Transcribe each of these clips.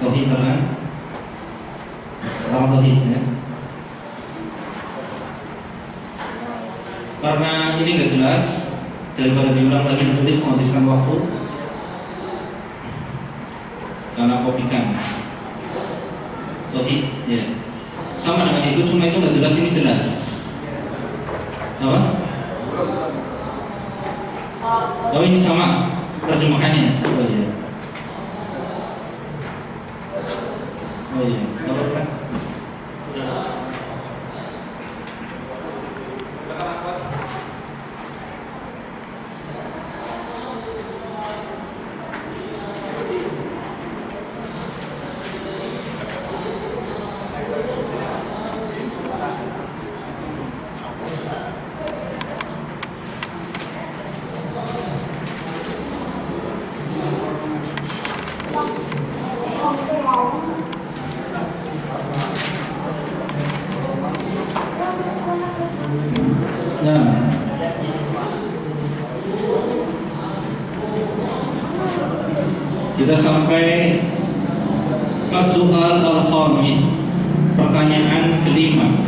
Tauhid kan? Salam tauhid ya. Karena ini nggak jelas, daripada diulang lagi menulis menghabiskan waktu. Karena kopikan tauhid ya. Sama dengan itu, cuma itu nggak jelas, ini jelas. Apa? Oh ini sama terjemahannya. Oh iya. Oh iya. Apa kan? Nah, kita sampai ke soal al-khamis, pertanyaan kelima.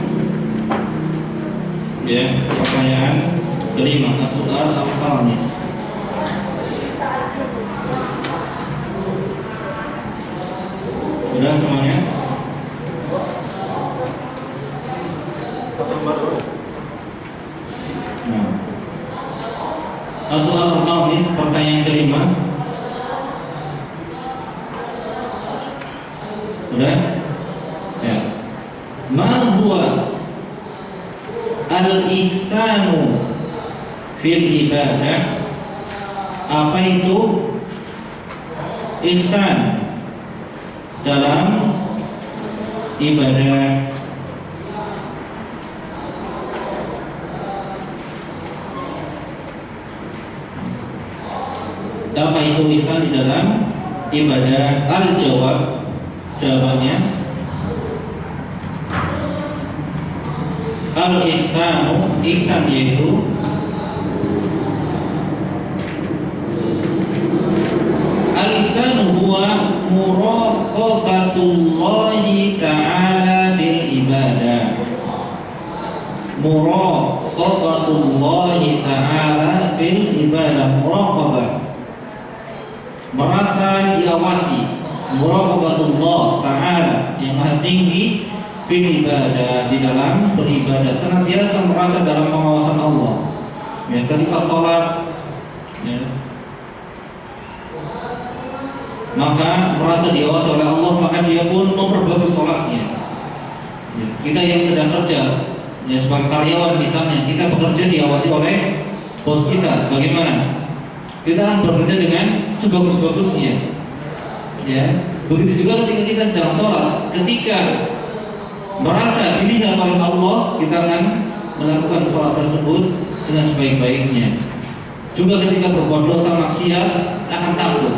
Ya, pertanyaan kelima, soal al-khamis. Sudah semuanya? Nah, soal al-khamis, pertanyaan kelima. Sudah? Ya. Ma huwa al-ihsanu fil ibadah? Apa itu ihsan dalam ibadah? Apa itu ihsan di dalam ibadah? Al-jawab, jawabannya al-ihsanu, ihsan yaitu al-ihsanu huwa muraqabatullahi ta'ala bil ibadah. Muraqabatullahi ta'ala bil ibadah. Muraqabah, merasa diawasi. Muraqabatullah ta'ala, yang maha tinggi, bil ibadah, di dalam beribadah, senantiasa merasa dalam pengawasan Allah. Ya, ketika sholat ya, maka merasa diawasi oleh Allah, maka dia pun memperbaiki sholatnya. Ya, kita yang sedang kerja ya, sebagai karyawan misalnya, kita bekerja diawasi oleh bos kita. Bagaimana? Kita akan bekerja dengan sebagus-bagusnya. Ya, begitu juga ketika kita sedang sholat, ketika merasa dilihat oleh Allah, kita akan melakukan sholat tersebut dengan sebaik-baiknya. Juga ketika berbuat dosa maksiat, akan takut.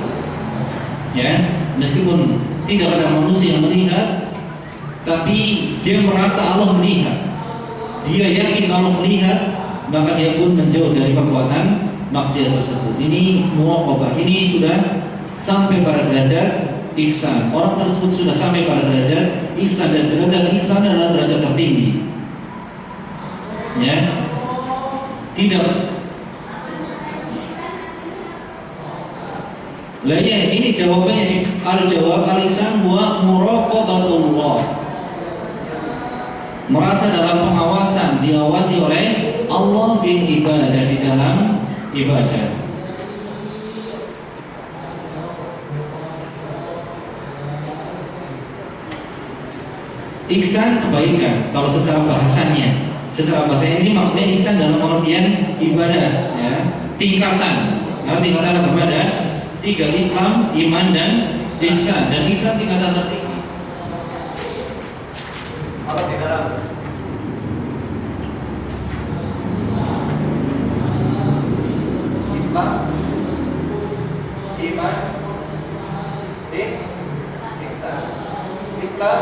Ya, meskipun tidak ada manusia yang melihat, tapi dia merasa Allah melihat. Dia yakin Allah melihat, maka dia pun menjauh dari perbuatan maksiat tersebut. Ini muraqabah, ini sudah sampai pada derajat ihsan. Orang tersebut sudah sampai pada derajat ihsan, dan derajat ihsan adalah derajat tertinggi. Ya, tidak. Lah ya, ini jawabannya. Al-jawab al-ihsan huwa muraqabatullah, merasa dalam pengawasan, diawasi oleh Allah bil ibadah, di dalam ibadah. Ihsan kebaikan kalau secara bahasanya. Secara bahasa ini maksudnya ihsan dalam pengertian ibadah ya, tingkatan. Nah, tingkatan apa? Ada 3, Islam, iman, dan ihsan. Dan ihsan tingkatan tertinggi. Kalau di dalam Islam, iman, ihsan. Islam,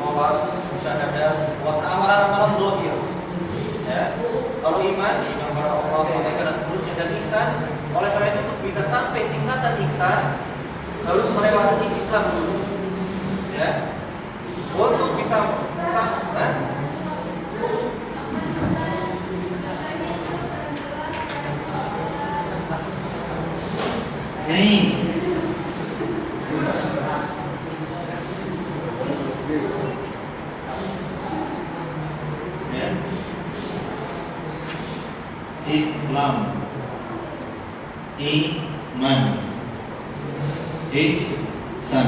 sholat, syahadat, puasa, amalan-amalan zahir. Ya. Kalau iman kepada Allah, malaikat dan seterusnya, dan ihsan. Oleh karena itu bisa sampai tingkatan ihsan harus melewati Islam dulu, ya, untuk bisa Islam, iman, ihsan.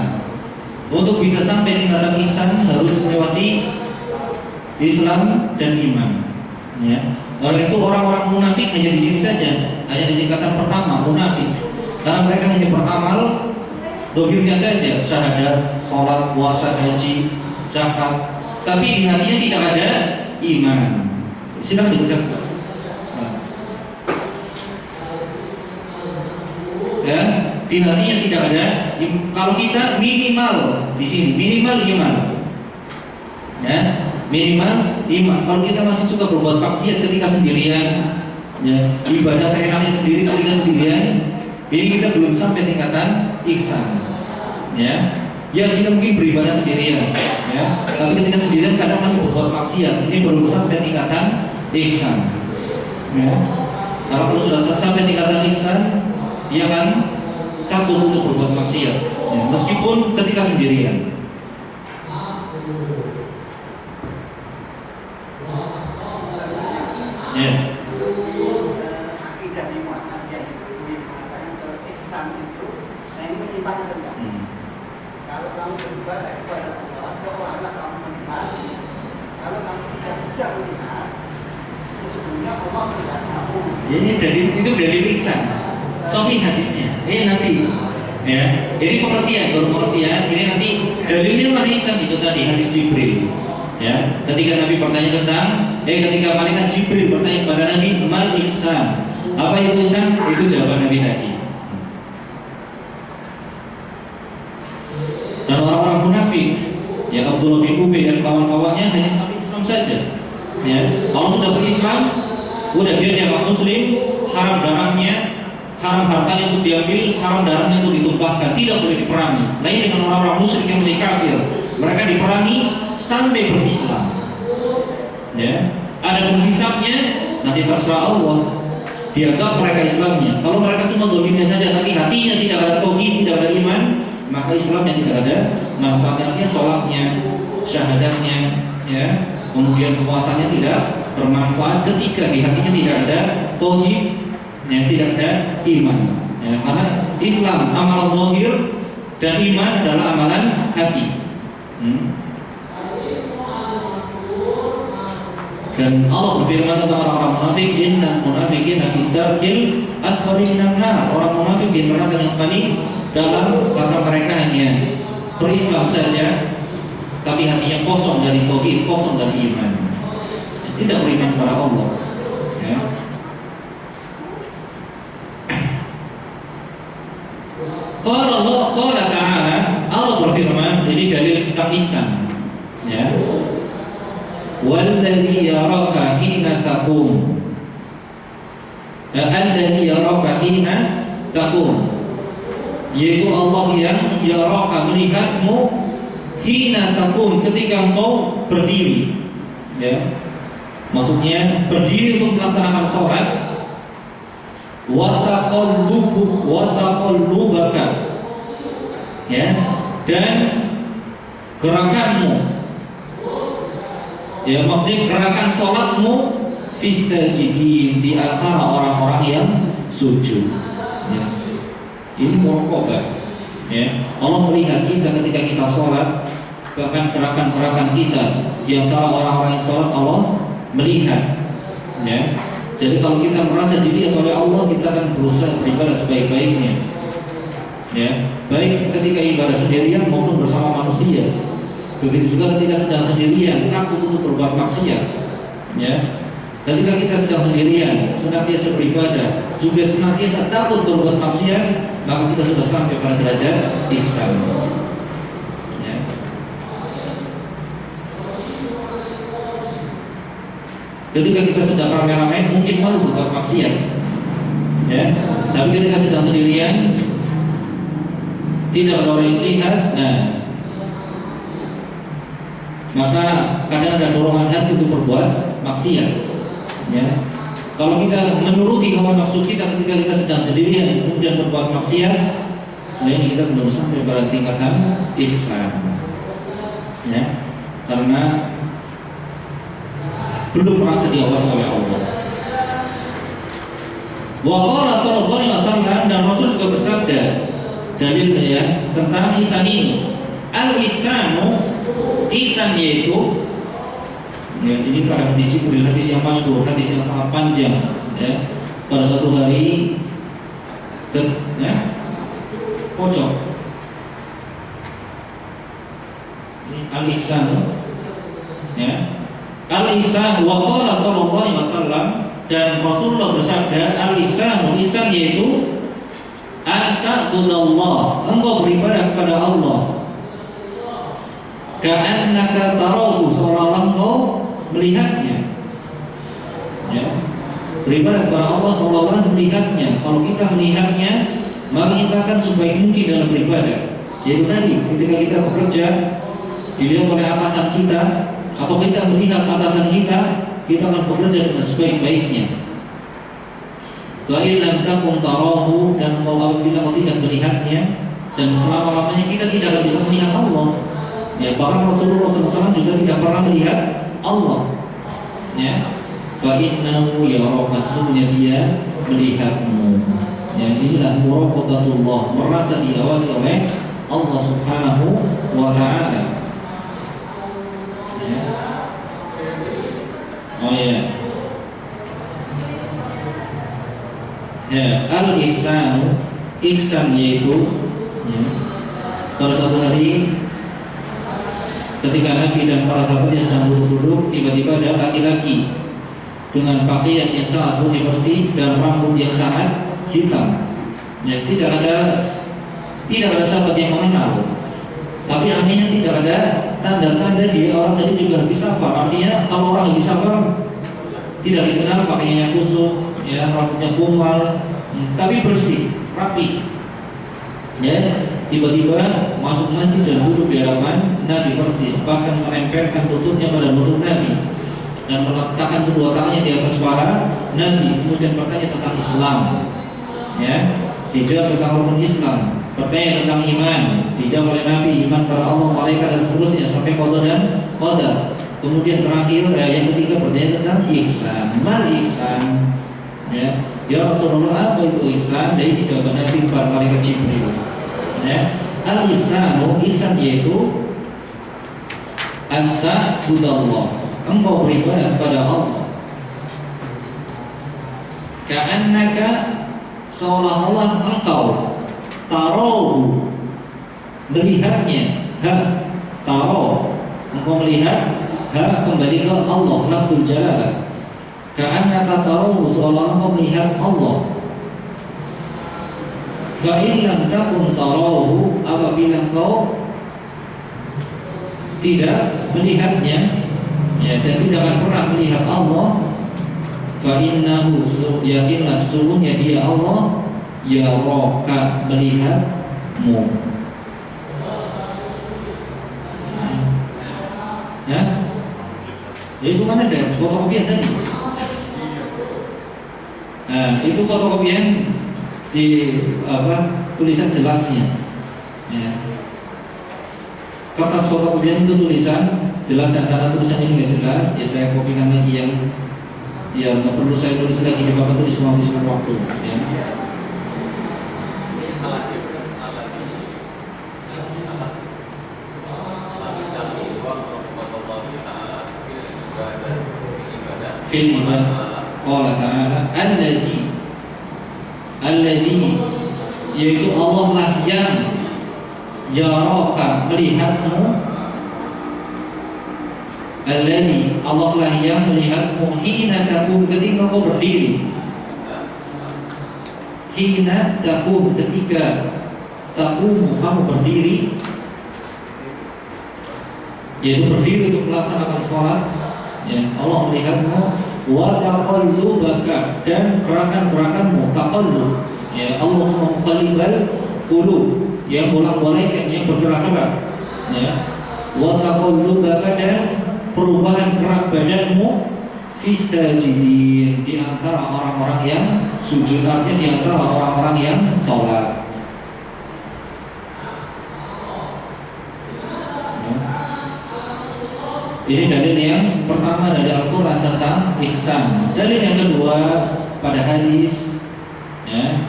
Untuk bisa sampai tingkatan ihsan harus melewati Islam dan iman. Ya. Oleh itu orang-orang munafik hanya di sini saja, hanya di tingkatan pertama munafik. Karena mereka hanya beramal dohirnya saja, syahadat, sholat, puasa, haji, zakat, tapi di hatinya tidak ada iman. Silakan dibaca. Ya, di hatinya tidak ada. Kalau kita minimal di sini minimal iman, ya, minimal iman. Kalau kita masih suka berbuat maksiat ketika sendirian, ya, ibadah seenaknya sendiri ketika sendirian, ini kita belum sampai tingkatan ihsan, ya. Ya, kita mungkin beribadah sendirian, ya, tapi ketika sendirian kadang masih berbuat maksiat, ini belum sampai tingkatan ihsan, ya. Kalau sudah sampai tingkatan ihsan, dia kan takut untuk berbuat maksiat, ya, meskipun ketika sendirian. Ya. Akidah di Muhammadiyah itu mengatakan kalau ihsan itu, nah ini menyimpang atau enggak? Kalau kamu beribadah kepada Allah, seolah-olah kamu melihat. Kalau kamu tidak bisa melihat, sesungguhnya Allah melihat kamu. Ini itu dari ihsan. Sahih hadisnya. Ini nanti, ya. Ini pengertian, baru pengertian. Ini nanti dalilnya mana ihsan itu tadi hadis Jibril. Ya, ketika Nabi bertanya tentang, ketika malaikat Jibril bertanya kepada Nabi, mal ihsan. Apa itu ihsan? Itu jawaban Nabi tadi. Dan orang-orang munafik, ya, Abdullah bin Ubay dan kawan-kawannya hanya sampai Islam saja. Ya, kalau sudah berislam, udah dia dianggap Muslim, haram darahnya, haram hartanya untuk diambil, haram darahnya untuk ditumpahkan, tidak boleh diperangi. Lain dengan orang-orang musyrik yang menjadi kafir, mereka diperangi sampai berislam. Ya, ada penghisapnya, nanti terserah Allah. Dianggap mereka Islamnya. Kalau mereka cuma dolimnya saja, tapi hatinya tidak ada tauhid, tidak ada iman, maka Islamnya tidak ada manfaatnya, sholatnya, syahadatnya, ya, kemudian puasanya tidak bermanfaat ketika di hatinya tidak ada tauhid, ya, tidak ada iman. Ya, karena Islam amalan zahir dan iman adalah amalan hati. Dan Allah berfirman tentang orang-orang munafik, innal munafiqina fi darkil asfali minan nar. Orang munafik di neraka yang paling dalam karena mereka hanya berislam saja, tapi hatinya kosong dari tauhid, kosong dari iman, tidak beriman kepada Allah. Ya. Qala ta'ala, Allah berfirman, ini dalil tentang ihsan. Ya. Walladzi yaraka hina taqum. Alladzi yaraka hina taqum. Yaitu Allah yang yaraka melihatmu hina taqum, ketika engkau berdiri. Ya. Maksudnya berdiri untuk melaksanakan sholat. Wa taqallubaka. Ya. Dan gerakanmu, ya, maksudnya gerakan sholatmu fisajidin, di antara orang-orang yang sujud. Ya. Ini muraqabah. Ya. Allah melihat kita ketika kita sholat, bahkan gerakan-gerakan kita di antara orang-orang yang sholat, Allah melihat. Ya. Jadi kalau kita merasa dilihat oleh Allah, kita akan berusaha beribadah sebaik-baiknya. Ya, baik ketika ibadah sendirian maupun bersama manusia. Begitu juga ketika sedang sendirian, takut untuk berbuat maksiat. Ya, ketika kita sedang sendirian, senantiasa beribadah, juga senantiasa takut berbuat maksiat, maka kita sudah sampai pada derajat ihsan. Ya. Ketika kita sedang ramai-ramai, mungkin malu berbuat maksiat. Ya, tapi ketika sedang sendirian, tidak ada orang yang melihat, nah maka kadang ada dorongan hati untuk berbuat maksiat. Ya, kalau kita menuruti hawa nafsu kita ketika kita sedang sendirian kemudian berbuat maksiat, nah ini kita belum sampai pada tingkatan ihsan. Ya, karena belum merasa diawasi oleh Allah. Wa qala sallallahu alaihi wasallam, dan Rasul juga bersabda dalil ya tentang ihsan ini. Al-ihsanu, ihsan yaitu ya, ini pada hadis Jibril, hadis yang masyhur, hadis yang sangat panjang ya. Pada suatu hari ya, pojok al-ihsanu ya. Al-ihsan wa qala sallallahu alaihi wasallam, dan Rasulullah bersabda al-ihsanu, ihsan yaitu anta'budallah, engkau beribadah kepada Allah ka'annaka tarahu, seolah-olah engkau melihatnya. Ya, beribadah kepada Allah seolah-olah melihatnya. Kalau kita melihatnya, maka kita akan sebaik mungkin dalam beribadah. Yaitu tadi ketika kita bekerja dilihat oleh atasan kita, atau kita melihat atasan kita, kita akan bekerja dengan sebaik-baiknya. Wa illam takun tarahu, dan apabila kau tidak melihatnya, dan selama-lamanya kita tidak akan bisa melihat Allah. Ya, bahkan Rasulullah SAW juga tidak pernah melihat Allah. Ya, fa innahu yaraka, sesungguhnya dia melihatmu. Ya, inilah muraqabatullah, merasa diawasi oleh Allah Subhanahu wa Ta'ala. Ya. Oh ya. Ya, al-ihsanu, ihsan yaitu ya, pada suatu hari ketika Nabi dan para sahabatnya sedang duduk-duduk, tiba-tiba ada laki-laki dengan pakaian yang sangat putih bersih dan rambut yang sangat hitam. Ya, tidak ada sahabat yang mengenal. Tapi anehnya tidak ada tanda-tanda dia orang tadi juga bisa apa. Artinya kalau orang bisa apa, tidak dikenal, pakaiannya kusut, ya, rambutnya kumal, tapi bersih, rapi. Ya, tiba-tiba masuk masjid dan duduk di hadapan Nabi persis, bahkan menempelkan tutupnya pada lutut Nabi dan meletakkan kedua tangannya di atas kepala Nabi. Kemudian bertanya tentang Islam, ya, dijawab tentang rukun Islam, bertanya tentang iman, dijawab oleh Nabi, iman pada Allah, malaikat dan seterusnya sampai qada dan qadar. Kemudian terakhir yang ketiga bertanya tentang ihsan. Mal ihsan, ya Rasulullah, apa itu ihsan? Dan ini jawaban Nabi kepada malaikat Jibril. Ya, al-ihsanu, ihsan yaitu anta budallah, engkau beribadah kepada Allah ka'annaka, seolah-olah engkau tarohu, melihatnya. Taro, engkau melihat. Kembali ke Allah, lafzul jalalah. Ka'annaka tarohu, seolah engkau melihat Allah. Fa in lam takun tarahu, apabila engkau tidak melihatnya, ya, dan tidak akan pernah melihat Allah, fa innahu, yakinlah sesungguhnya dia Allah yaraka, melihatmu. Ya, itu mana ada fotokopian tadi? Nah, itu fotokopian di tulisan jelasnya. Ya. Kertas fotokopian itu tulisan jelas, dan karena tulisan ini nggak jelas, ya saya kopikan lagi yang nggak perlu saya tulis lagi, di bawah tulis semua habiskan waktu. Ya. Fil iman qala ta'ala alladzi, yaitu Allah lah yang yaraka, melihatmu. Alladzi, Allah lah yang melihatmu hina taqum, ketika kau berdiri. Hina taqum, ketika taqum, kamu berdiri, yaitu berdiri untuk melaksanakan sholat. Ya, Allah melihatmu. Wa taqallubaka, dan gerakan-gerakanmu. Taqallub, ya, Allah muqallibal qulub, yang bolak-balik, yang bergerak-gerak, ya. Wa taqallubaka, dan perubahan gerak badanmu fis sajidin, di antara orang-orang yang sujud, artinya di antara orang-orang yang sholat. Ini dalil yang pertama dari Al-Quran tentang ihsan. Dalil yang kedua pada hadis, ya,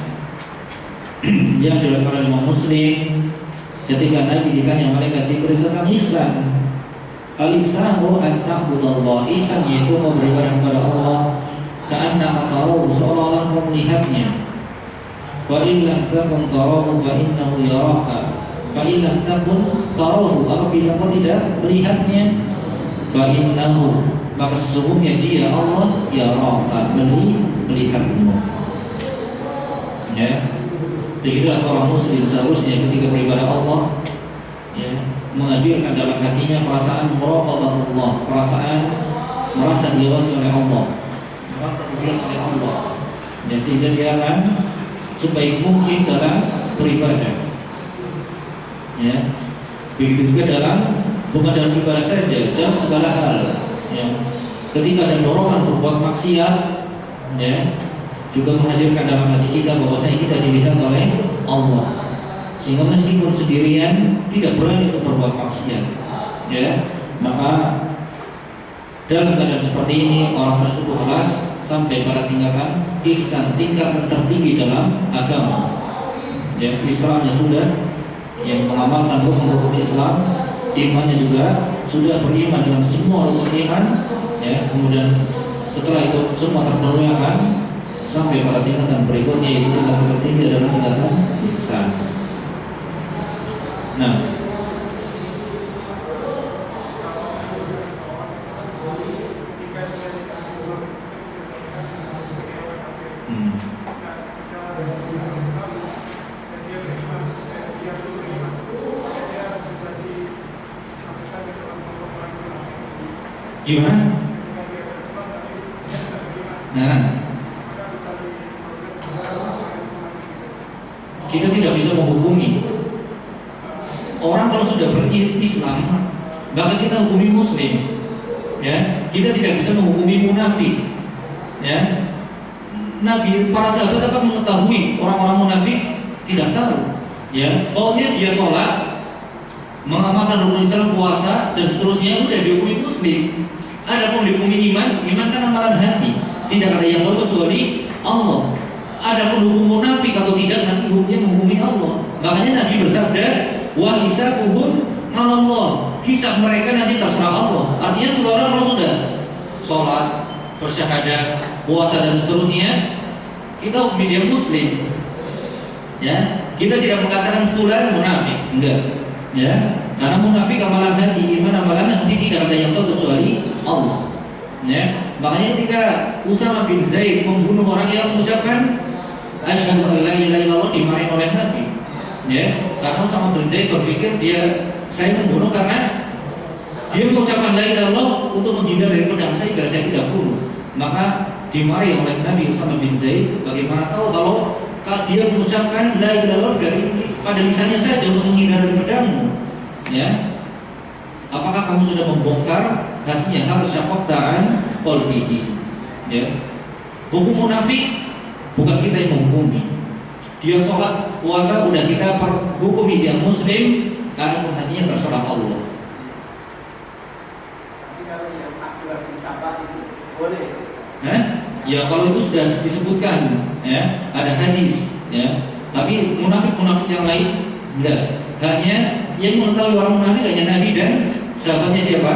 yang diriwayatkan oleh Imam Muslim ketika Nabi ditanya malaikat Jibril tentang ihsan. Al-ihsanu an ta'budallah, ihsan yaitu beribadah kepada Allah ka'annaka tarahu, seolah-olah kamu melihatnya. Wa in lam takun tarahu fa innahu yaraka. Fa in lam takun tarahu, apabila kau tidak melihatnya, fa innahu, maka sesungguhnya dia Allah yaraka, melihatmu. Ya. Begitulah seorang muslim seharusnya ketika beribadah Allah, ya, menghadirkan dalam hatinya perasaan muraqabatullah, perasaan merasa diawasi oleh Allah, merasa dilihat oleh Allah, dan sehingga dia akan sebaik mungkin dalam beribadah. Ya. Begitu juga bukan dalam ibadah saja, dalam segala hal. Ya. Ketika ada dorongan berbuat maksiat, ya, juga menghadirkan dalam hati kita bahwasanya kita dilihat oleh Allah, sehingga meskipun sendirian tidak berani untuk berbuat maksiat, ya, maka dalam keadaan seperti ini orang tersebut telah sampai pada tingkatan ihsan, tingkatan tertinggi dalam agama. Ya, Islamnya sudah, yang mengamalkan rukun-rukun Islam, imannya juga sudah beriman dengan semua rukun iman, ya, kemudian setelah itu semua terpenuhi akan sampai pada tingkatan berikutnya, yaitu tingkatan tertinggi adalah tingkatan ihsan. Nah, gimana? Nah, kita tidak bisa menghukumi orang kalau sudah berislam, bahkan kita hukumi muslim, ya, kita tidak bisa menghukumi munafik, ya. Nabi, para sahabat dapat mengetahui orang-orang munafik tidak tahu, ya, pokoknya dia sholat, mengamalkan rukun Islam, puasa dan seterusnya, udah dihukumi muslim. Adapun dihukumi iman kan amalan hati, tidak ada yang tahu kecuali Allah. Adapun hukum munafik atau tidak, nanti hukumnya menghukumi Allah. Makanya Nabi bersabda, wa hisabuhum 'ala Allah, hisab mereka nanti terserah Allah. Artinya seorang kalau sudah sholat, bersyahadat, puasa dan seterusnya, kita hukumi dia muslim, ya. Kita tidak mengatakan fulan munafik, enggak, ya. Karena munafik amalan hati, iman amalan hati, tidak ada yang tahu kecuali Allah, ya. Makanya ketika Usama bin Zaid membunuh orang yang mengucapkan asyhadu an la ilaha illallah, dimarahin oleh Nabi, ya. Karena Usama bin Zaid berpikir saya membunuh karena dia mengucapkan la ilaha illallah untuk menghindar dari pedang saya agar saya tidak bunuh. Maka dimarahi oleh Nabi Usama bin Zaid. Bagaimana tahu kalau dia mengucapkan la ilaha illallah dari pada lisannya saja untuk menghindar dari pedangmu, ya. Apakah kamu sudah membongkar hatinya? Harus syaqatan qalbihi, ya. Hukum munafik bukan kita yang menghukumi. Dia sholat, puasa, udah kita hukumi dia muslim, karena hatinya terserah Allah. Tapi kalau yang akbar disabah itu boleh. Ya kalau itu sudah disebutkan, ya, ada hadis, ya. Tapi munafik yang lain enggak. Hanya yang mengetahui orang munafik hanya Nabi dan sahabatnya siapa?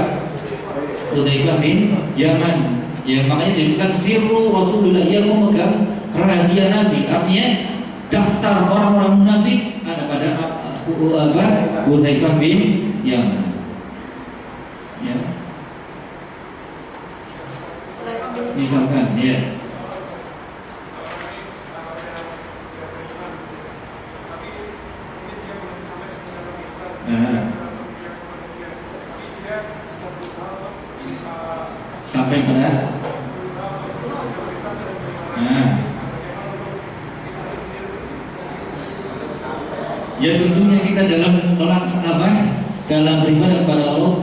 Hudzaifah bin Yaman. Ya, makanya disebutkan sirru Rasulullah, yang memegang rahasia Nabi. Artinya daftar orang-orang munafik ada pada Hudzaifah bin Yaman. Ya. Misalkan, ya. Nah, sampai pada Ya tentunya kita dalam melaksanakan dalam beribadah kepada Allah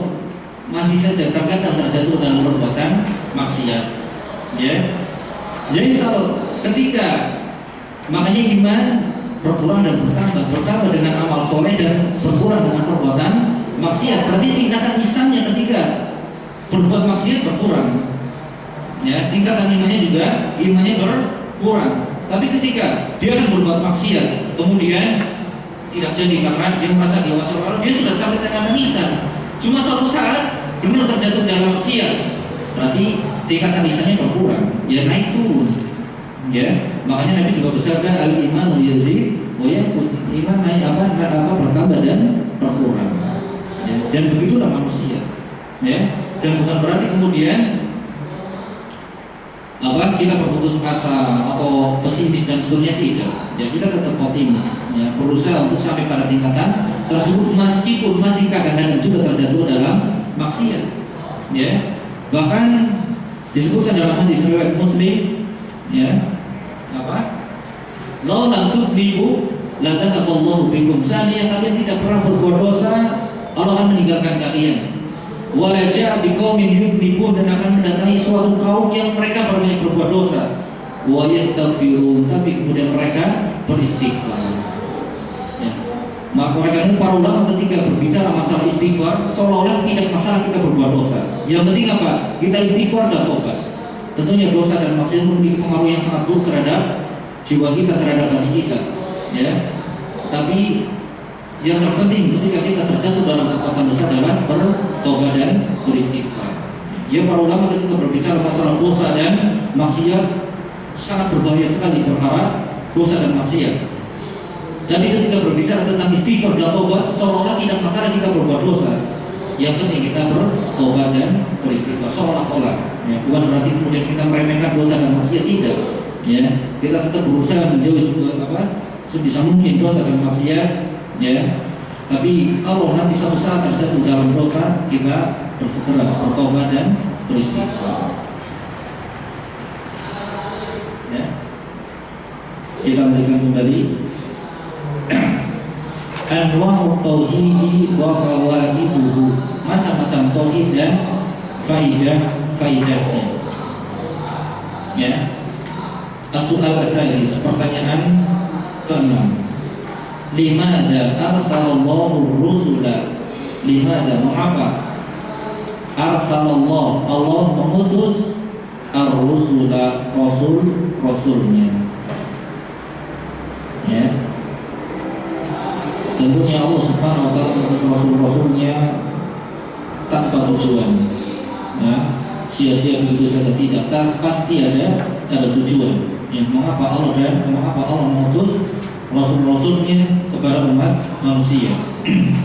masih saja terkadang terjatuh dalam perbuatan maksiat. Ya. Jadi ketika makanya iman berkurang dan bertambah dengan amal soleh dan berkurang dengan perbuatan maksiat. Berarti tingkatan lisannya ketika berbuat maksiat berkurang. Ya, tingkatan imannya berkurang. Tapi ketika dia akan berbuat maksiat, kemudian tidak jadi karena dia merasa dewasa orang, dia sudah sampai tingkatan lisan. Cuma suatu saat dia terjatuh dalam maksiat, berarti tingkatan lisannya berkurang, ya naik turun. Ya, makanya Nabi juga bersabda al-imanu yazid wa yanqus, iman naik bertambah dan berkurang. Ya, dan begitulah manusia. Ya, dan bukan berarti kemudian kita berputus asa atau pesimis dan seterusnya, tidak. Ya, kita tetap optimis, ya, berusaha untuk sampai pada tingkatan tersebut meskipun masih kadang-kadang juga terjatuh dalam maksiat. Ya, bahkan disebutkan dalam hadis riwayat Muslim, ya, "Lau lam tudnibu la dhahaballahu bikum." Seandainya kalian tidak pernah berbuat dosa, Allah akan meninggalkan kalian. Wala ja'a biqaumin yudnibun, dan akan mendatangi suatu kaum yang mereka banyak berbuat dosa. Wa yastaghfirun, tapi kemudian mereka beristighfar. Ya. Maka mereka ini para ulama ketika berbicara masalah istighfar seolah-olah tidak masalah kita berbuat dosa. Yang penting apa? Kita istighfar dan tobat. Tentunya dosa dan maksiat memiliki pengaruh yang sangat buruk terhadap jiwa kita, terhadap hati kita. Ya. Tapi yang terpenting ketika kita terjatuh dalam perbuatan dosa adalah bertobat dan beristighfar. Ya, para ulama ketika berbicara masalah dosa dan maksiat sangat berbahaya sekali perkara dosa dan maksiat. Jadi ketika berbicara tentang istighfar dan tobat, seolah-olah tidak masalah kita berbuat dosa. Yang penting kita bertobat dan beristighfar, seolah-olah. Ya, bukan berarti kemudian kita meremehkan dosa dan maksiat, tidak. Ya, kita tetap berusaha menjauhi sebisa mungkin dosa dan maksiat. Ya, tapi kalau nanti suatu saat terjatuh dalam dosa, kita bersegera bertobat dan beristighfar. Ya, kita lanjutkan kembali. Anwa'u tauhid wa fawaiduhu, macam-macam tauhid dan faidahnya. Ya, as-su'al as-salis, pertanyaan ke-6. Limada arsalallahu rusula, limada, mengapa arsalallah, Allah mengutus ar-rusula, rasulnya. Ya, tentunya Allah subhanahu wa ta'ala mengutus rasul-rasulnya tanpa tujuan. Ya, sia-sia begitu saja tidak, pasti ada tujuan. Ya, mengapa Allah mengutus rasul-rasulnya kepada umat manusia.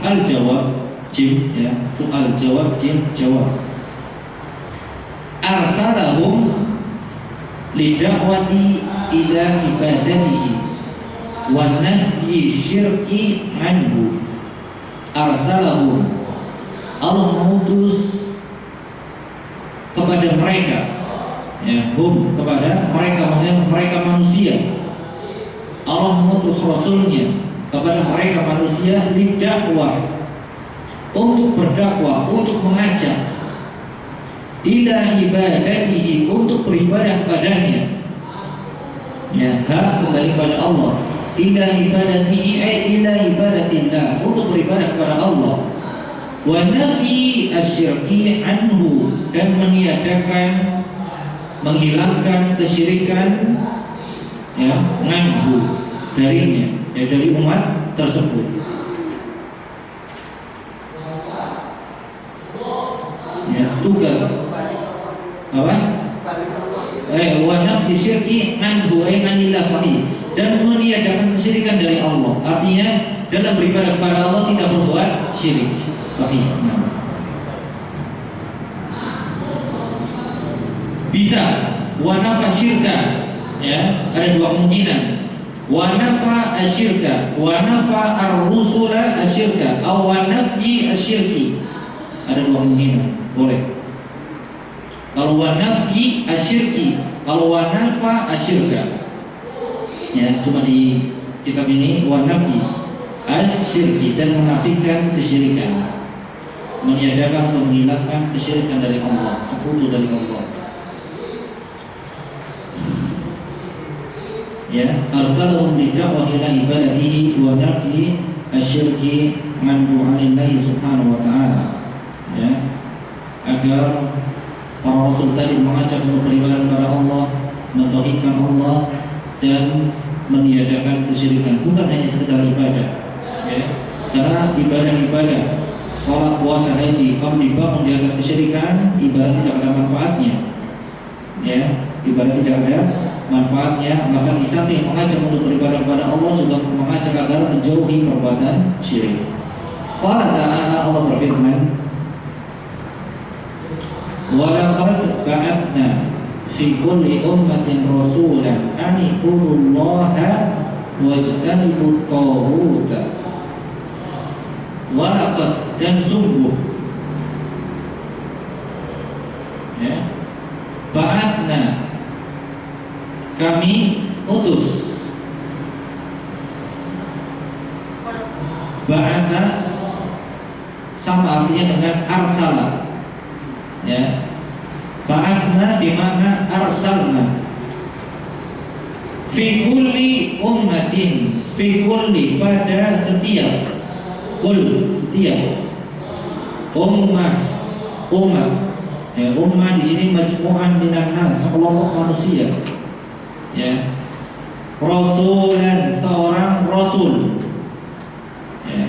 Al-jawab, jim, ya, soal jawab, jim, jawab. Arsalahum lida'wati ila ibadatihi wa nafyi syirki anhu. Arsalahum, Allah mengutus kepada mereka, ya, kepada mereka, maksudnya mereka manusia. Allah mengutus rasulnya kepada mereka manusia lidakwah, untuk berdakwah, untuk mengajak, ila ibadatihi, untuk beribadah kepadanya. Ya, kembali kepada Allah. Ila ibadatihi, ila ibadatillah, untuk beribadah kepada Allah. Wa nafi asyirki anhu, dan meniadakan, menghilangkan kesyirikan, ya, anhu, darinya, ya, dari umat tersebut. Ya, tugas apa? Wa nafi syirki anhu ay anillah sahih, dan meniadakan kesyirikan dari Allah. Artinya dalam beribadah kepada Allah tidak berbuat syirik. Sahih. Bisa wa nafa syirka, ya, ada dua kemungkinan. Wa nafa asyirka, wa nafa ar-rusula asyirka, atau wa nafi asyirki. Ada dua kemungkinan, boleh. Kalau wa nafi asyirki, kalau wa nafa asyirka. Ya, cuma di kitab ini wa nafi. asyirki, dan menafikan kesyirikan, meniadakan atau menghilangkan kesyirikan dari Allah, sekutu dari Allah. Ya, arsalahum bid'awah ila ibadatihi wa nafi asyirki an du'anillahi subhanahu wa ta'ala. Ya, agar para rasul tadi mengajak untuk beribadah kepada Allah, mentauhidkan Allah, dan meniadakan kesyirikan, bukan hanya sekedar ibadah. Ya, karena ibadah-ibadah, sholat, puasa, haji, kalau dibangun di atas kesyirikan, ibadah tidak ada manfaatnya. Ya, ibadah tidak ada manfaatnya. Maka di samping mengajak untuk beribadah kepada Allah, juga mengajak agar menjauhi perbuatan syirik. Qala ta'ala, Allah berfirman, walaqad ba'atna fi kulli ummatin rasulan an ibudullaha wajtanibut taghut. Walaqad, dan sungguh, ya, ba'atna, kami utus. Ba'atna sama artinya dengan arsala. Ya, ba'athna di mana arsalna. Fi kulli ummatin, fi kulli, pada setiap, kul, setiap, ummah, umat. Ya, ummah di sini majmu'an minan nas, sekelompok manusia. Ya, rasulan, seorang rasul. Ya,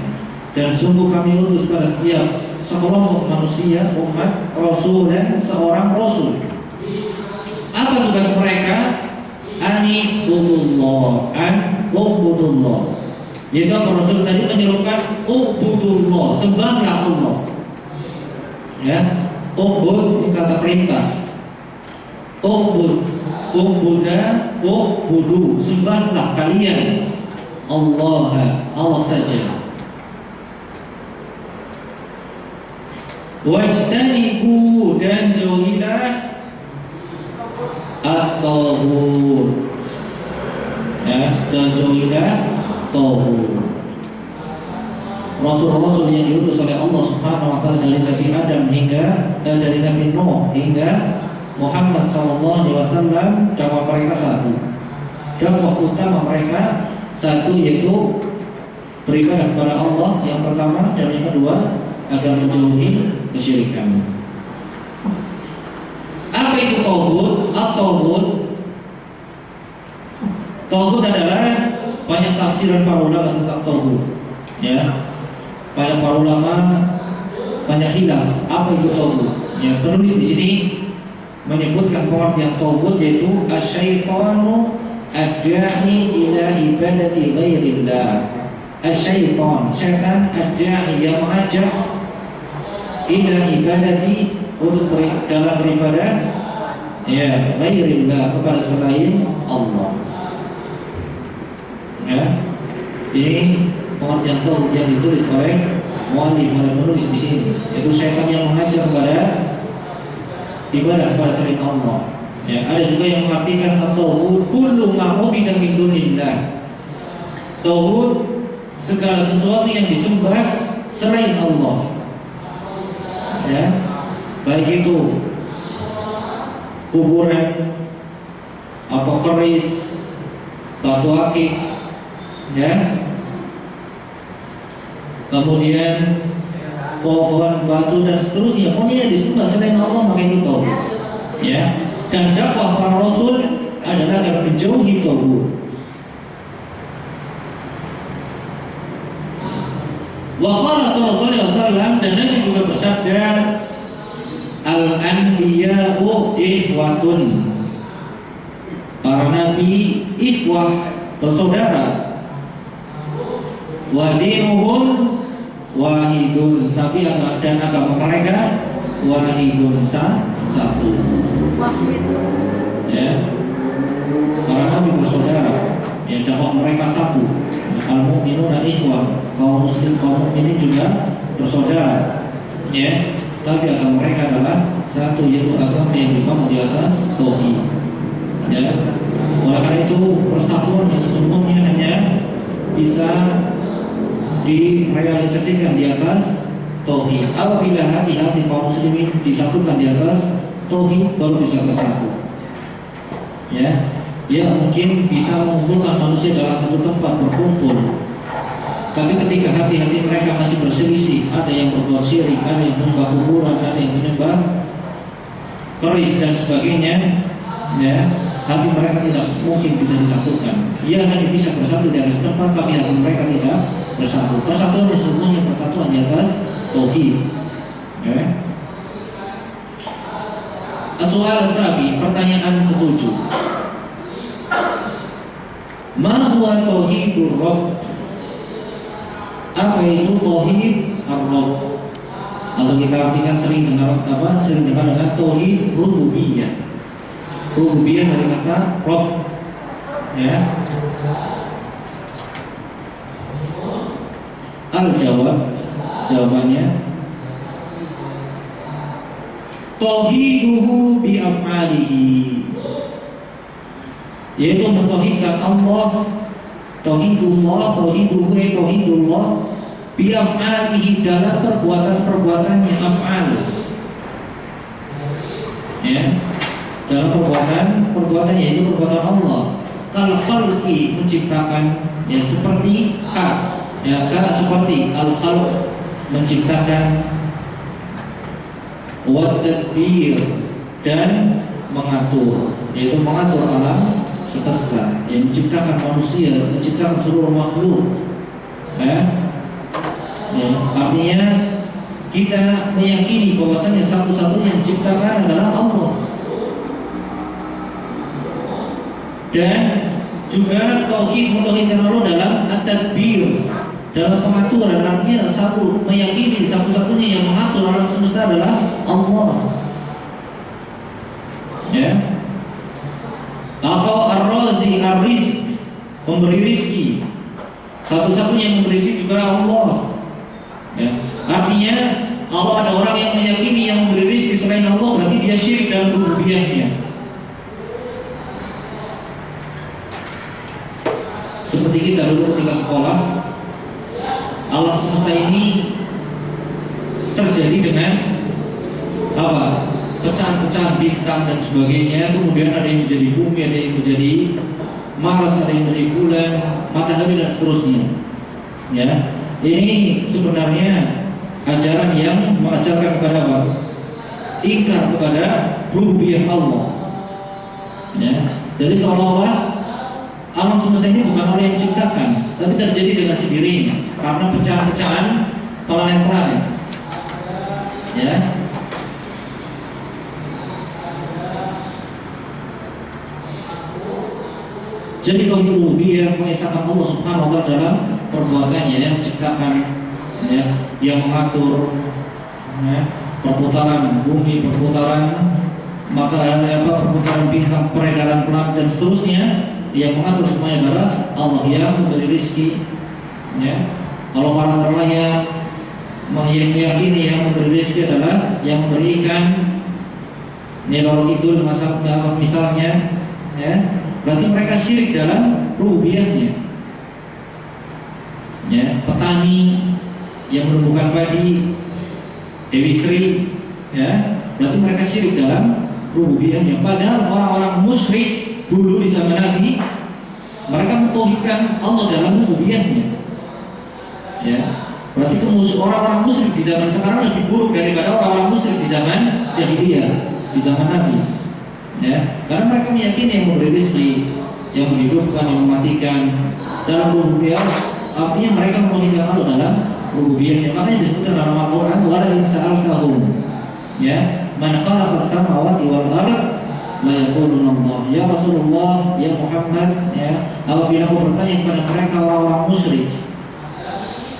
dan sungguh kami utus pada setiap sekelompok manusia, umat, rasul, dan seorang rasul. Apa tugas mereka? Ani ubudullah, an ubudullah. Yaitu rasul tadi menyerukan ubudullah, sembahlah Allah. Ya, ubud ini kata perintah. Ubud, ubuda, ubudu, sembahlah kalian Allah, Allah saja. Wajtanibu, dan jauhilah at-taghut. Ya, dan jauhilah taghut. Rasul-rasul yang diutus oleh Allah Subhanahu wa taala dari Nabi Adam hingga dari Nabi Nuh hingga Muhammad sallallahu alaihi wasallam, dakwah mereka satu. Dakwah utama mereka satu, yaitu beribadah kepada Allah yang pertama, dan yang kedua agar menjauhi kesyirikan. Apa itu taghut? At-taghut, taghut adalah banyak tafsiran para ulama tentang taghut. Ya, banyak para ulama banyak khilaf apa itu taghut. Ya, penulis di sini menyebutkan pengertian taghut yaitu asyaitanu ad-da'i ila ibadati ghairillah. Asyaitan, syaitan ad-da'i, yang mengajak ila ibadati, untuk dalam beribadah, ya, ghairillah, kepada selain Allah. Ya, ini pengertian taghut yang ditulis oleh muallif, oleh penulis di sini, yaitu syaitan yang mengajak kepada ibadah kepada selain Allah. Ya, ada juga yang mengartikan taghut kullu ma ubida min dunillah. Taghut segala sesuatu yang disembah selain Allah. Ya, baik itu kuburan atau keris, batu akik, ya, kemudian pohon, batu, dan seterusnya. Pokoknya disembah selain Allah, maka itu taghut. Ya, dan dakwah para rasul adalah agar menjauhi taghut. Wa qala sallallahu alaihi wasallam, dan Nabi juga bersabda, al-anbiya'u ikhwatun. Para nabi ikhwah, bersaudara. Wa dinuhum wahidun, tapi dan agama mereka wahidun, satu. Ya, para nabi bersaudara, ya, dakwah mereka satu. Al-mu'minuna ikhwah, kaum muslim, kaum mukminin juga bersaudara. Ya, tapi agama mereka adalah satu, yaitu agama yang dibangun di atas tauhid. Ya, oleh karena itu persatuan yang sesungguhnya hanya bisa direalisasikan di atas tauhid. Apabila hati-hati kaum muslimin disatukan di atas tauhid, baru bisa bersatu. Ya, mungkin bisa mengumpulkan manusia dalam satu tempat berkumpul. Tapi ketika hati-hati mereka masih berselisih, ada yang berbuat syirik, ada yang menyembah kuburan, ada yang menyembah keris dan sebagainya, ya, hati mereka tidak mungkin bisa disatukan. Ia hanya bisa bersatu di atas tempat, tapi hati mereka tidak bersatu. Persatuan semuanya persatuan di atas tauhid. Ya. As-soal as-sabi, pertanyaan ke-7. Ma huwa tauhidur rabb? Apa itu tauhid ar-rabb? Kalau kita artikan sering dengar dengan tauhid rububiyah. Rububiyah dari kata rabb. Ya. Jawabannya tauhiduhu bi af'alihi, yaitu mentauhidkan Allah, tauhidullah bi af'alihi, dalam perbuatan-perbuatannya, af'al, ya, dalam perbuatan yaitu perbuatan Allah. Kal khalqi, menciptakan, ya, seperti ya, seperti al-khalq, menciptakan, wa tadbir, dan mengatur, yaitu mengatur alam semesta, yang menciptakan manusia, menciptakan seluruh makhluk. Ya, artinya kita meyakini bahwasanya satu-satunya yang menciptakan adalah Allah. Dan juga tauhid mentauhidkan Allah dalam at-tadbir, dalam pengaturan. Artinya meyakini satu-satunya yang mengatur alam semesta adalah Allah. Ya. Atau ar-razi, ar-rizq, pemberi rizki. Satu-satunya yang memberi rizki juga Allah. Ya. Artinya kalau ada orang yang meyakini yang memberi rizki selain Allah, berarti dia syirik dalam rububiyahnya. Seperti kita dulu ketika sekolah, alam semesta ini terjadi dengan apa? Pecahan-pecahan bintang dan sebagainya. Kemudian ada yang menjadi bumi, ada yang menjadi Mars, ada yang menjadi bulan, matahari, dan seterusnya. Ya, ini sebenarnya ajaran yang mengajarkan kepada apa? Ingkar kepada rububiyah Allah. Ya, jadi seolah-olah alam semesta ini bukan Allah yang menciptakan, tapi terjadi dengan sendirinya karena pecahan-pecahan planet-planet. Ya. Jadi tauhid rububiyah mengesahkan Allah Subhanahu wa taala dalam perbuatannya, yang menciptakan, ya, yang mengatur, ya, perputaran bumi, perputaran perputaran bintang, peredaran planet, dan seterusnya. Yang mengatur semuanya adalah Allah, yang memberi rezeki. Ya. Kalau para terlaya meyakini yang memberi rezeki adalah yang memberikan nilai itu misalnya, ya, berarti mereka syirik dalam rububiyahnya. Ya, petani yang menumbuhkan padi, Dewi Sri, ya, berarti mereka syirik dalam rububiyahnya. Padahal orang-orang musyrik dulu di zaman Nabi, mereka mentauhidkan Allah dalam rububiyahnya. Ya, berarti orang-orang musyrik di zaman sekarang lebih buruk daripada orang-orang musyrik di zaman jahiliyah, di zaman Nabi. Ya, karena mereka meyakini yang memberi rezeki, yang menghidupkan, yang mematikan dalam rububiyah. Artinya mereka mentauhidkan Allah dalam rububiyahnya. Makanya disebutkan dalam Al-Quran, wala in sa'altahum, ya, man khalaqas samawati wal ardh la yaquluna Allah. Ya Rasulullah, ya Muhammad, ya, apabila aku bertanya kepada mereka orang-orang musyrik,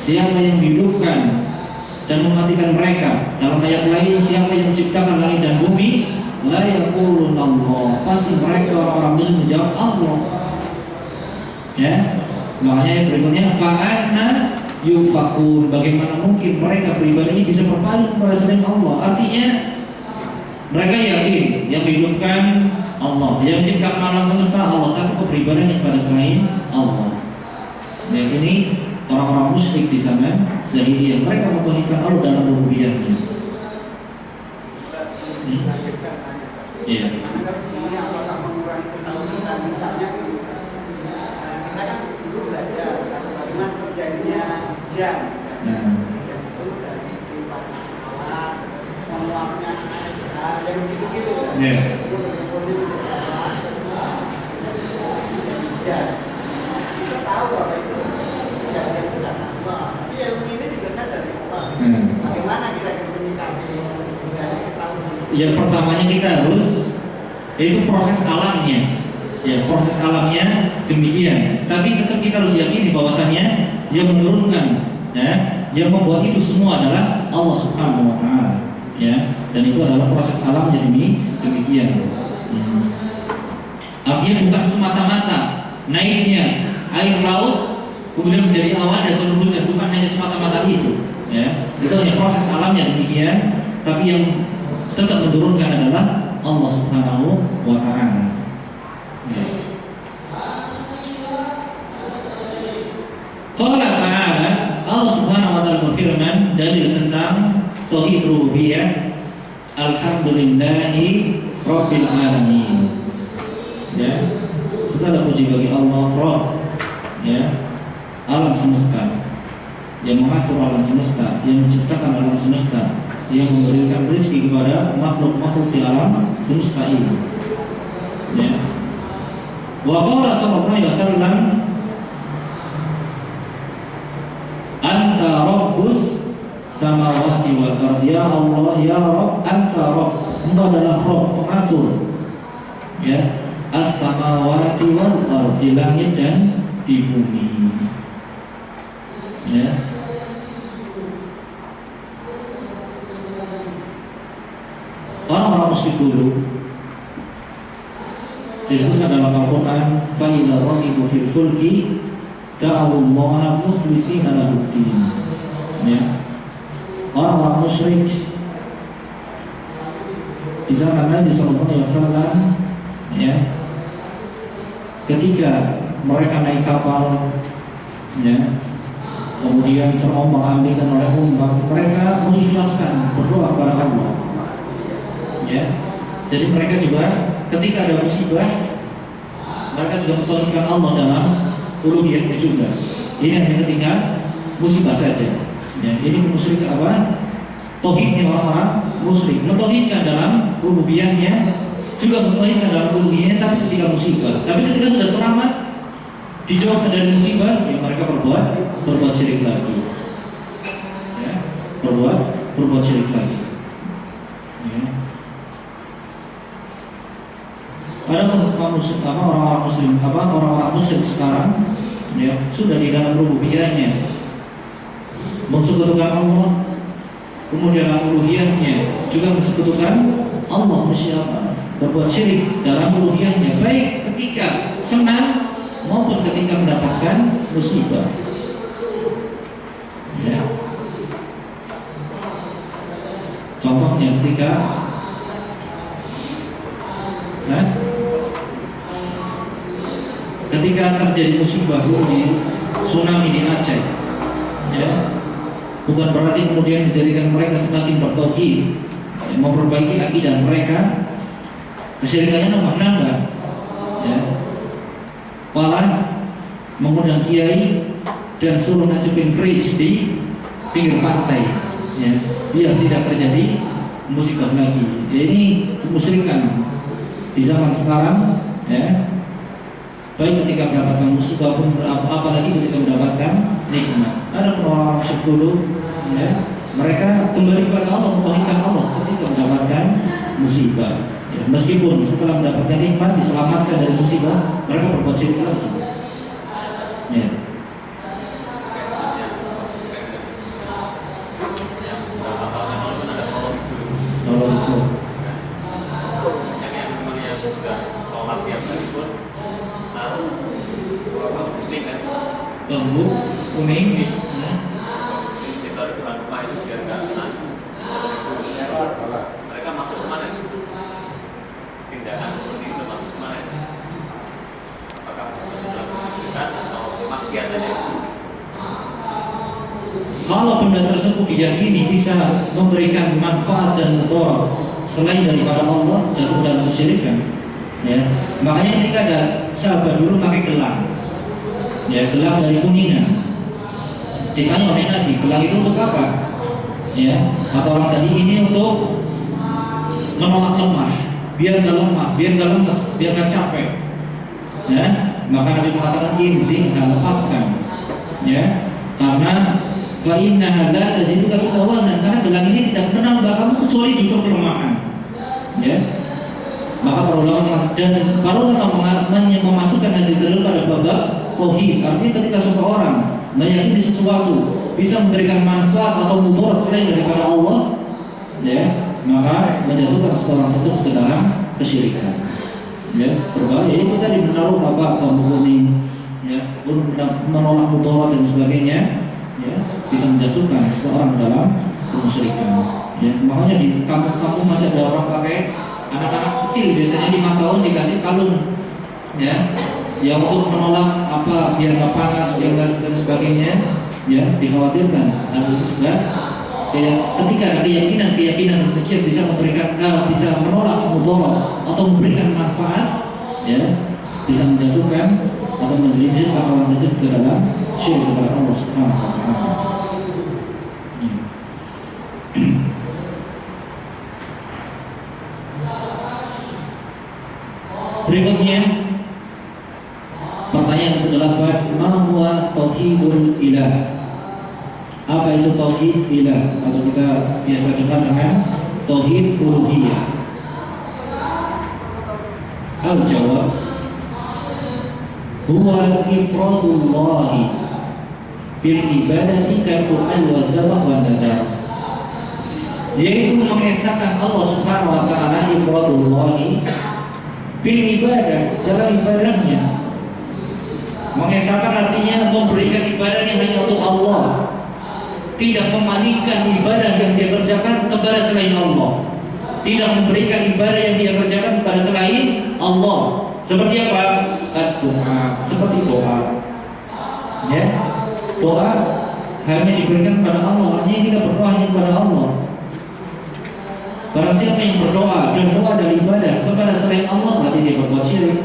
siapa yang menghidupkan dan mematikan mereka, dalam ayat lain siapa yang menciptakan langit dan bumi, la yaquluna Allah, pasti mereka orang-orang musyrik menjawab Allah. Ya, makanya yang berikutnya fa'anna yufakun, bagaimana mungkin mereka beribadahnya bisa berpaling kepada selain Allah. Artinya mereka yakin yang menghidupkan Allah, yang menciptakan alam semesta Allah, tapi beribadahnya kepada selain Allah. Ya, ini orang-orang musyrik di sana jahiliyah, mereka mentauhidkan Allah dalam rububiyahnya. Lanjutkan tanya. Iya. Ini apakah mengurangi ketauhidan? Misalnya kita kan dulu belajar bagaimana terjadinya hujan misalnya. Hujan itu dari limpahan awan, menguapnya yang gitu-gitu kan. Iya. Hujan. Kita tahu bahwa itu kejadian bukan Allah. Tapi ilmu ini juga kan dari Allah. Bagaimana kira-kira menyikapi dari ketahuan? Yang pertamanya kita harus itu proses alamnya, ya proses alamnya demikian. Tapi tetap kita harus yakini bahwasannya yang menurunkan, ya, yang membuat itu semua adalah Allah Subhanahu Wa Taala, ya. Dan itu adalah proses alamnya demikian. Artinya bukan semata-mata naiknya air laut kemudian menjadi awan dan turun hujan, bukan hanya semata-mata itu, ya. Itu hanya proses alamnya demikian. Tapi yang tetap menurunkan adalah Allah Subhanahu Wa Taala. Ya. Qala ta'ala, Allah Subhanahu Wa Taala berfirman dalil tentang tauhid rububiyah, alhamdulillahi rabbil alamin. Ya, segala puji bagi Allah Rabb, ya, alam semesta, yang mengatur alam semesta, yang menciptakan alam semesta, yang memberikan rezeki kepada makhluk-makhluk di alam semesta ini. Ya. Wa qala sallallahu alaihi wasallam, anta rabbus samawati wal ardi, ya Allah, ya Rabb, anta Rabb, engkau adalah Rabb, pengatur, ya, as-samawati wal ardi, langit dan di bumi, ya. Orang-orang musyrik dulu disebutkan dalam Al-Quran, fa idza raqibu fil fulki da'u Allaha mukhlishina lahu din. Ya. Orang-orang musyrik di zaman Nabi sallallahu alaihi wasallam, ya, ketika mereka naik kapal, ya, kemudian terombang-ambingkan oleh ombak, mereka mengikhlaskan berdoa kepada Allah. Ya, jadi mereka juga ketika ada musibah, mereka juga mentauhidkan Allah dalam uluhiyahnya juga. Ini hanya ketika musibah saja. Ya, ini musyrik apa? Tauhidnya orang-orang musyrik, mentauhidkan dalam rububiyahnya, juga mentauhidkan dalam uluhiyahnya, tapi ketika musibah. Tapi ketika sudah selamat, dijauhkan dari musibah, ya mereka berbuat syirik lagi. Ya, berbuat syirik lagi. Ya. Ada orang-orang muslim sekarang, ya, sudah di dalam rububiyahnya mensekutukan Allah, kemudian dalam uluhiyahnya juga mensekutukan Allah, siapa, berbuat syirik dalam uluhiyahnya, baik ketika senang maupun ketika mendapatkan musibah. Ya. Contohnya ketika terjadi musibah di tsunami di Aceh, ya, bukan berarti kemudian menjadikan mereka semakin bertauhid, ya, memperbaiki akidah mereka, kesyirikannya nambah-nambah, ya, malah mengundang kiai dan suruh ngajupin keris di pinggir pantai, ya, biar tidak terjadi musibah lagi. Ya, ini kemusyrikan di zaman sekarang, ya, baik ketika mendapatkan musibah pun, apalagi ketika mendapatkan nikmat. Ada orang musyrik dulu, ya, mereka kembali kepada Allah, mentauhidkan Allah ketika mendapatkan musibah. Ya, meskipun setelah mendapatkan nikmat diselamatkan dari musibah, mereka berbuat syirik lagi. Ya. Bambu kuning, ditaruh depan rumah itu biar nggak kena. Mereka masuk kemana? Tindakan seperti itu masuk kemana? Apakah melakukan atau maksiat aja? kalau benda tersebut diyakini bisa memberikan manfaat dan mudarat selain daripada Allah, jatuh dalam kesyirikan. Ya, makanya ketika ada sahabat dulu pakai gelang, ya gelang dari kuningan. Ditanya oleh Nabi, gelang itu untuk apa? Ya, kata orang tadi ini untuk menolak lemah, biar nggak lemah, biar nggak lemes, biar nggak capek. Ya, maka Nabi mengatakan inzih, lepaskan. Ya, karena fa'innaha la taziduka illa wahnan, karena gelang ini tidak menambah kamu kecuali justru kelemahan. Ya, maka para ulama dan para ulama memasukkan hadis tersebut pada bab tauhid. Artinya ketika seseorang meyakini sesuatu bisa memberikan manfaat atau mudarat selain daripada Allah, ya, maka menjatuhkan seseorang tersebut ke dalam kesyirikan. Ya, berbahaya. Itu tadi menaruh apa kamu kuning, ya, untuk menolak mudarat dan sebagainya, ya, bisa menjatuhkan seseorang dalam kesyirikan. Ya, makanya di kampung-kampung masih ada orang pakai, anak-anak kecil biasanya 5 tahun dikasih kalung, ya, yang untuk menolak apa biar nggak panas, biar nggak dan sebagainya, ya, dikhawatirkan. Dan itu juga ketika keyakinan berpikir bisa memberikan bisa menolak mudarat atau memberikan manfaat, ya, bisa menjatuhkan atau menjerumuskan orang tersebut ke dalam syirik kepada Allah Subhanahu wa taala. Berikutnya pertanyaan ke-8, ma huwa tauhidul ilah? Apa itu tauhid ilah? Atau kita biasa dengar dengan tauhid uluhiyah. Al-jawab huwa ifradullah bil ibadati kal-Qur'an wa dzabah wa nadar, yaitu mengesahkan Allah Subhanahu wa taala ifradullah bil ibadah, dalam ibadahnya. Mengesahkan artinya memberikan ibadahnya hanya untuk Allah, tidak memalingkan ibadah yang dia kerjakan kepada selain Allah, tidak memberikan ibadah yang dia kerjakan kepada selain Allah. Seperti apa? Doa, seperti doa. Ya, doa hanya diberikan kepada Allah, artinya kita berdoa hanya kepada Allah. Barang siapa yang berdoa dan doa dari ibadah kepada selain Allah, berarti dia berbuat syirik.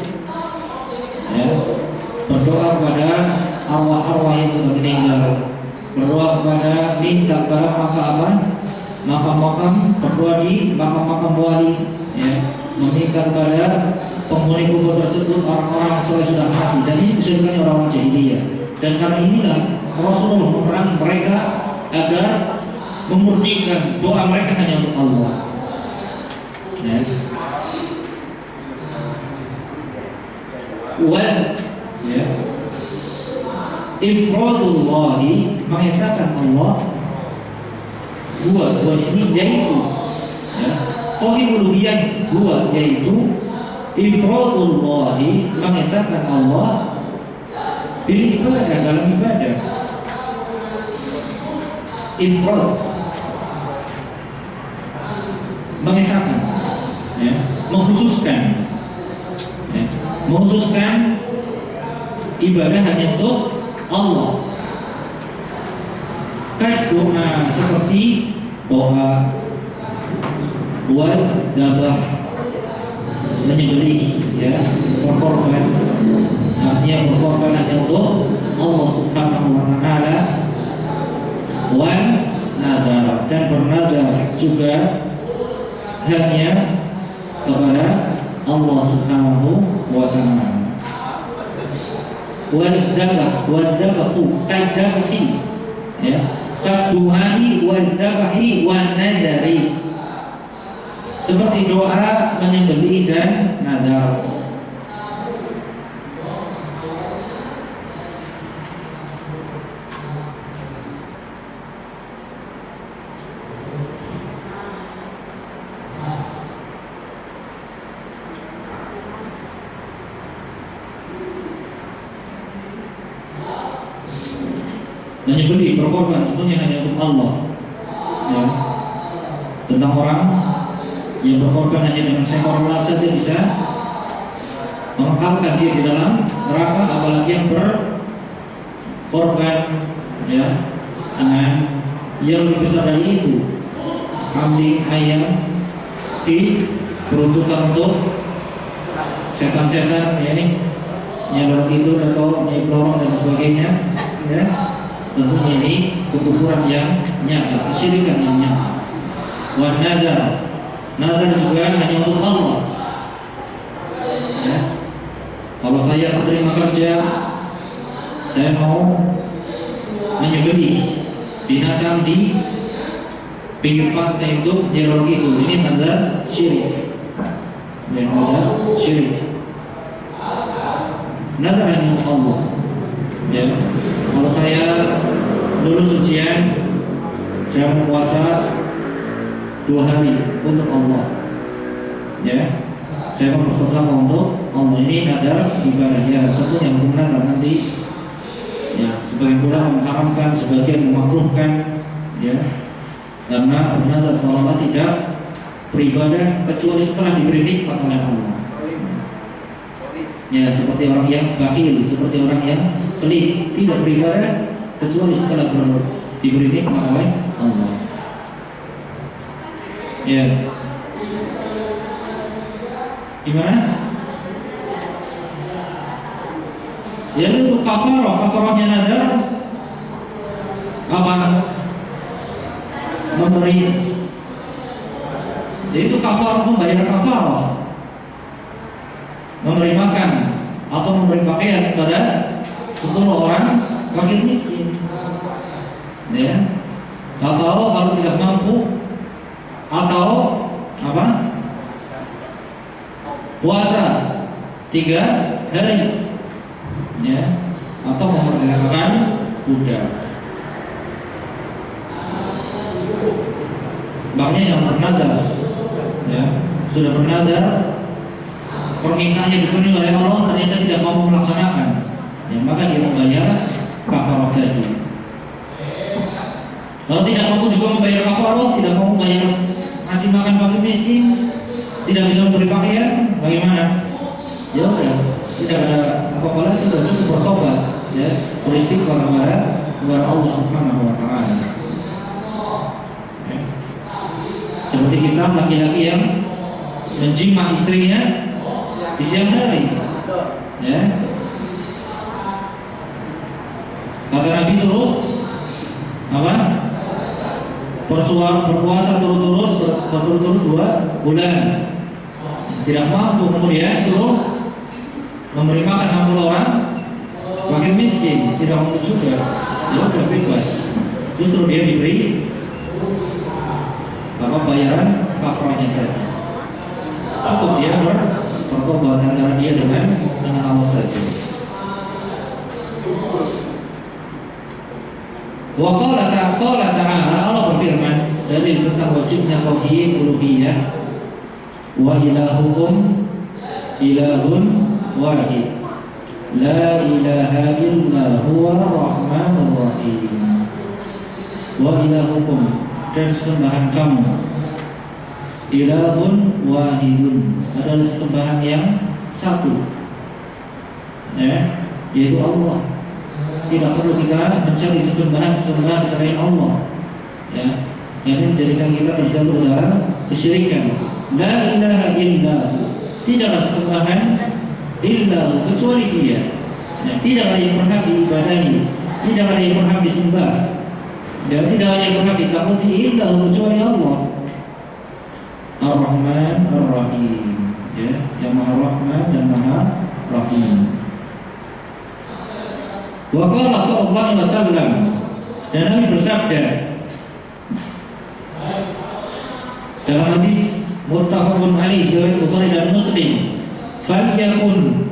Ya, berdoa kepada arwah-arwah yang sudah meninggal, berdoa kepada minta kepada makam-makam, berdoa di makam-makam wali, ya, meminta kepada penghuni kubur tersebut orang-orang soleh sudah mati, dan ini kesyirikan orang-orang jahiliyah. Dan karena inilah Rasulullah memerangi mereka agar memurnikan doa mereka hanya untuk Allah. Ya. Ya. Ifradullah, mengesahkan Allah. Dua di sini yaitu, ya, tauhid uluhiyah dua, yaitu ifradullah, mengesahkan Allah bil ibadah, dalam ibadah. Ifrad, mengesahkan, ya, mengkhususkan, ya, mengkhususkan ibadah hanya untuk Allah. Kayak doa, seperti doa buat dabah, menyembelih, ya, berkorban, artinya berkorban hanya untuk Allah Subhanahu wa taala. Wan nazar, dan bernazar juga hanya kepada Allah Subhanahu wa taala. Wadzabahu kadzabahi, ya, kadduhani wadzabahi wan nadari, seperti doa, menyembelih dan nazar. Menyembelih, berkorban semuanya hanya untuk Allah. Ya. Tentang orang yang berkorban hanya dengan seekor ulat saja bisa mengekalkan dia di dalam neraka, apalagi yang berkorban, ya, dengan yang lebih besar dari itu. Kambing, ayam diperuntukkan untuk setan-setan, ya ini nyelor itu atau nyeblong dan sebagainya, ya. Tentunya ini kekufuran yang nyata, kesyirikan yang nyata. Wan nazar, nazar juga hanya untuk Allah. Ya. Kalau saya terima kerja, saya mau menyembelih binatang di pinggir pantai untuk nyelor itu, ini nazar syirik. Dan nazar syirik. Nazar hanya untuk Allah. Ya, kalau saya lulus ujian, saya berpuasa 2 hari untuk Allah. Ya, saya mempersedekahkan untuk Allah. Ini nazar ibadah. Ya, tentu yang benar nanti. Ya, sebagian pula mengharamkan, sebagian memakruhkan. Ya, karena benar seolah tidak beribadah kecuali setelah diberi nikmat oleh Allah. Ya, seperti orang yang bakhil, seperti orang yang pelit, tidak beribadah kecuali setelah diberi nikmat oleh Allah. Ya, gimana? Ya, itu kafarahnya nazar apa? Memberi. Jadi itu kafarah, membayar kafarah. Memberi makan atau memberi pakaian kepada 10 orang fakir miskin, ya. Atau kalau tidak mampu, atau apa? Puasa 3 hari, ya. Atau memerdekakan budak. Makanya yang bernazar, ya, sudah bernazar, permintaannya dipenuhi oleh Allah, ternyata tidak mau melaksanakan, ya, maka dia membayar kafarah tadi. Kalau tidak mampu juga membayar kafarah, tidak mau membayar ngasih makan fakir miskin, tidak bisa memberi pakaian, bagaimana? Ya udah, tidak ada apa-apa lagi, sudah cukup bertobat, ya, beristighfar kepada Allah Subhanahu wa Ta'ala. Ya. Seperti kisah laki-laki yang menjima istrinya di siang hari, ya. Kata Nabi suruh apa? Berpuasa berturut-turut 2 bulan. Tidak mampu, kemudian suruh memberi makan 60 orang fakir miskin, tidak mampu juga. Ya udah bebas. Justru dia diberi apa bayaran kafarahnya tadi. Cukup dia bertobat antara dia dengan Allah saja. Wa qala ta'ala, Allah berfirman dari tentang wajibnya tauhid uluhiyah. Wa ilahukum ilahun wahid, la ilaha illa huwa rahmanur rahim. Wa ilahukum, dan sembahan kamu, ilahun wahidun, adalah sembahan yang satu, ya, yaitu Allah. Tidak perlu kita mencari sesembahan selain Allah, ya, yang menjadikan kita terjatuh dalam kesyirikan. La ilaha illahu, tidaklah sesembahan illahu kecuali Dia, ya, tidaklah yang berhak diibadahi, tidaklah yang berhak disembah, dan tidaklah yang berhak ditakuti illahu kecuali Allah. Ar-Rahman Ar-Rahim, ya, yang Maha Rahman dan Maha Rahim. Wa qala sallallahu alaihi wasallam, dan Nabi bersabda dalam hadis muttafaqun alaihi riwayat Bukhari dan Muslim, falyakun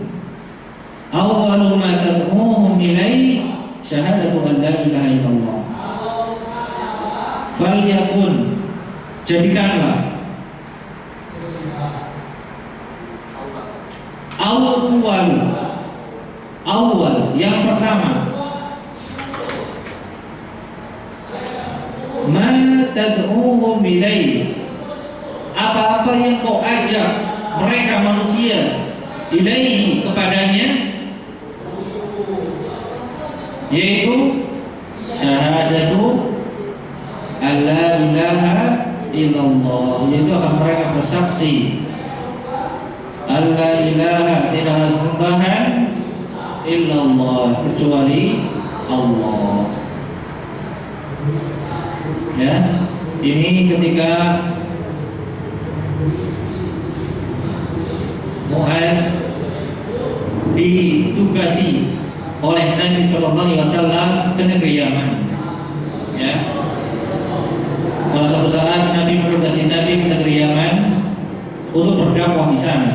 awwalu ma tad'uhum ilaihi syahadatu an la ilaha illallah. Falyakun, jadikanlah awal yang pertama, ma tad'uhum ilaihi, apa-apa yang kau ajak mereka manusia ilaihi kepadanya, yaitu syahadatu alla ilaha illallah, yaitu akan mereka bersaksi alla ilaha, tidak ada sembahan illallah, kecuali Allah. Ya, ini ketika Mu'adz ditugasi oleh Nabi Sallallahu Alaihi Wasallam ke negeri Yaman. Ya, pada suatu saat Nabi menugasi Nabi ke negeri Yaman untuk berdakwah di sana.